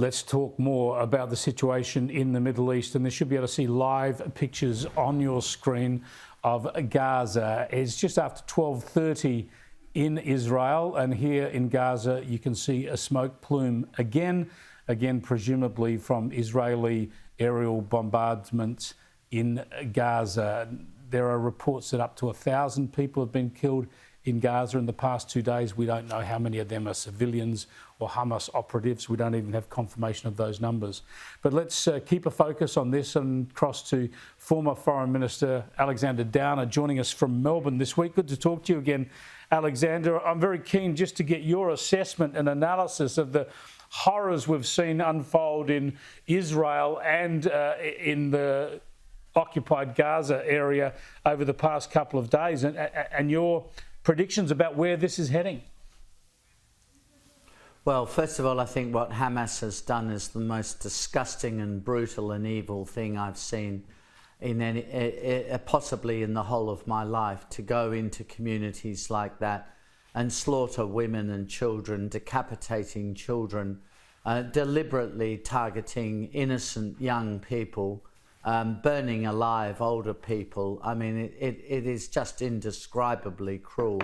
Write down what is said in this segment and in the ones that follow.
Let's talk more about the situation in the Middle East, and you should be able to see live pictures on your screen of Gaza. It's just after 12:30 in Israel, and here in Gaza you can see a smoke plume again presumably from Israeli aerial bombardments in Gaza. There are reports that up to 1,000 people have been killed in Gaza in the past 2 days. We don't know how many of them are civilians or Hamas operatives. We don't even have confirmation of those numbers. But let's keep a focus on this and cross to former Foreign Minister Alexander Downer joining us from Melbourne this week. Good to talk to you again, Alexander. I'm very keen just to get your assessment and analysis of the horrors we've seen unfold in Israel and in the occupied Gaza area over the past couple of days, and your predictions about where this is heading. Well, first of all, I think what Hamas has done is the most disgusting and brutal and evil thing I've seen in possibly in the whole of my life, to go into communities like that and slaughter women and children, decapitating children, deliberately targeting innocent young people, burning alive older people. I mean, it is just indescribably cruel.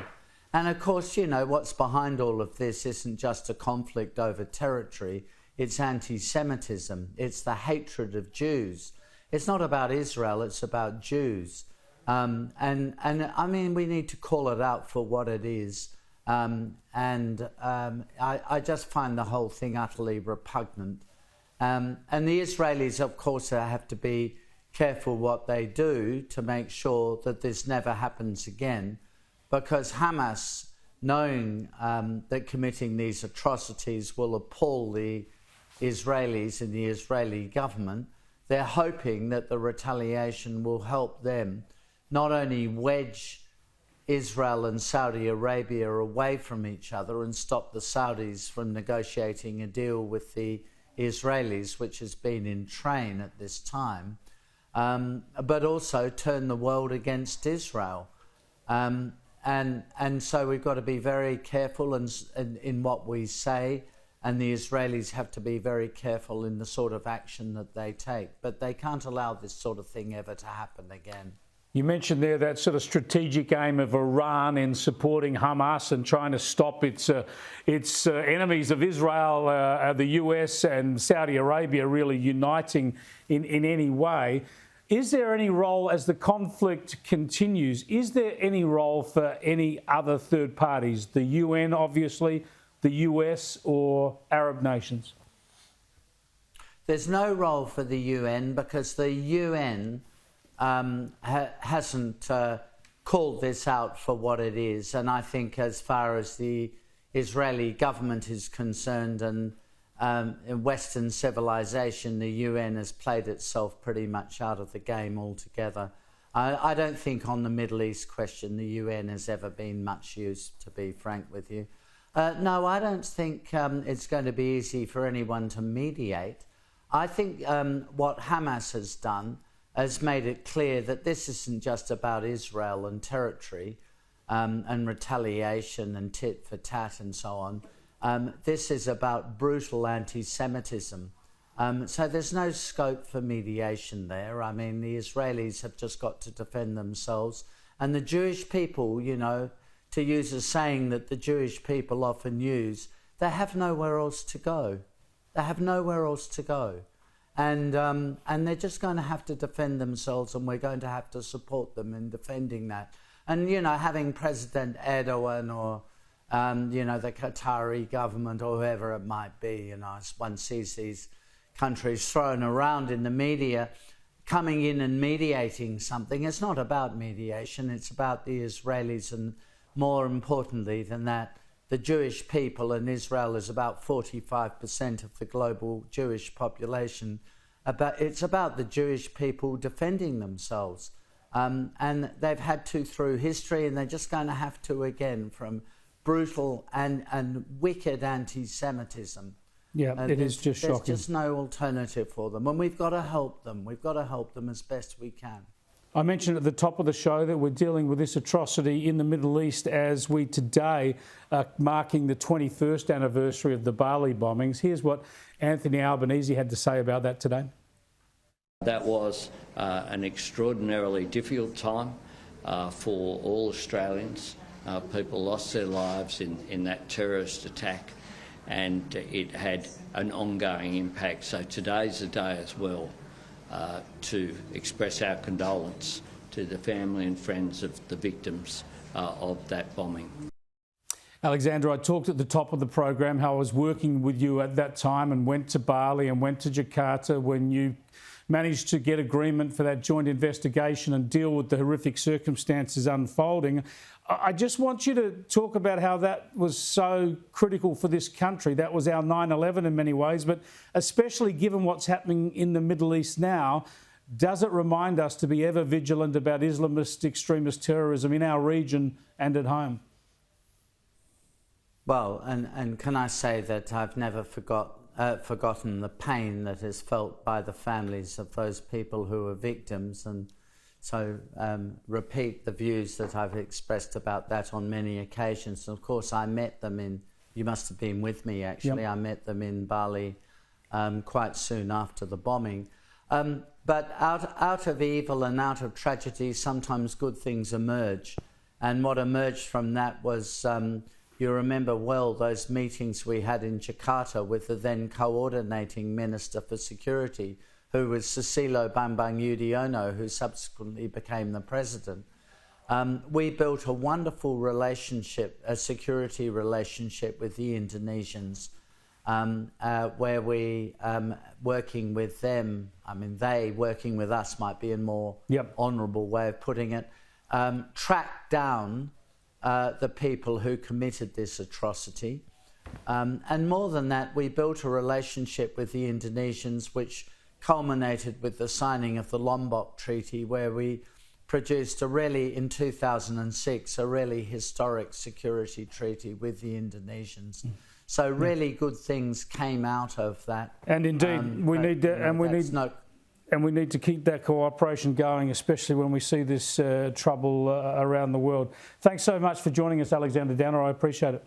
And of course, you know, what's behind all of this isn't just a conflict over territory, it's anti-Semitism, it's the hatred of Jews. It's not about Israel, it's about Jews. And I mean, we need to call it out for what it is. I just find the whole thing utterly repugnant. And the Israelis, of course, have to be careful what they do to make sure that this never happens again, because Hamas, knowing that committing these atrocities will appall the Israelis and the Israeli government, they're hoping that the retaliation will help them not only wedge Israel and Saudi Arabia away from each other and stop the Saudis from negotiating a deal with the Israelis, which has been in train at this time, but also turn the world against Israel. And so we've got to be very careful in what we say, and the Israelis have to be very careful in the sort of action that they take. But they can't allow this sort of thing ever to happen again. You mentioned there that sort of strategic aim of Iran in supporting Hamas and trying to stop its enemies of Israel, the US and Saudi Arabia really uniting in any way. Is there any role, as the conflict continues, is there any role for any other third parties? The UN, obviously, the US or Arab nations? There's no role for the UN because the UN hasn't called this out for what it is. And I think as far as the Israeli government is concerned and in Western civilization, the UN has played itself pretty much out of the game altogether. I don't think on the Middle East question the UN has ever been much use, to be frank with you. No, I don't think it's going to be easy for anyone to mediate. I think what Hamas has done has made it clear that this isn't just about Israel and territory and retaliation and tit for tat and so on. This is about brutal anti-Semitism. So there's no scope for mediation there. I mean, the Israelis have just got to defend themselves. And the Jewish people, you know, to use a saying that the Jewish people often use, they have nowhere else to go. They have nowhere else to go. And they're just going to have to defend themselves, and we're going to have to support them in defending that. And, you know, having President Erdogan or, you know, the Qatari government or whoever it might be, you know, as one sees these countries thrown around in the media, coming in and mediating something. It's not about mediation, it's about the Israelis, and more importantly than that, the Jewish people, and Israel is about 45% of the global Jewish population. It's about the Jewish people defending themselves. And they've had to through history, and they're just going to have to again from brutal and wicked anti-Semitism. Yeah, it is just shocking. There's just no alternative for them. And we've got to help them. We've got to help them as best we can. I mentioned at the top of the show that we're dealing with this atrocity in the Middle East as we today are marking the 21st anniversary of the Bali bombings. Here's what Anthony Albanese had to say about that today? That was an extraordinarily difficult time for all Australians. People lost their lives in that terrorist attack, and it had an ongoing impact. So today's a day as well to express our condolence to the family and friends of the victims of that bombing. Alexander, I talked at the top of the program how I was working with you at that time and went to Bali and went to Jakarta when you managed to get agreement for that joint investigation and deal with the horrific circumstances unfolding. I just want you to talk about how that was so critical for this country. That was our 9/11 in many ways, but especially given what's happening in the Middle East now, does it remind us to be ever vigilant about Islamist extremist terrorism in our region and at home? Well, and can I say that I've never forgotten the pain that is felt by the families of those people who were victims, and so repeat the views that I've expressed about that on many occasions. And of course, I met them you must have been with me actually, yep. I met them in Bali quite soon after the bombing. But out of evil and out of tragedy, sometimes good things emerge. And what emerged from that was, you remember well those meetings we had in Jakarta with the then coordinating Minister for Security, who was Susilo Bambang Yudhoyono, who subsequently became the president. We built a wonderful relationship, a security relationship with the Indonesians, where we, working with them, I mean, they working with us might be a more honourable way of putting it, tracked down the people who committed this atrocity. And more than that, we built a relationship with the Indonesians which culminated with the signing of the Lombok Treaty, where we produced in 2006, a really historic security treaty with the Indonesians. So really good things came out of that. And indeed, we need to keep that cooperation going, especially when we see this trouble around the world. Thanks so much for joining us, Alexander Downer. I appreciate it.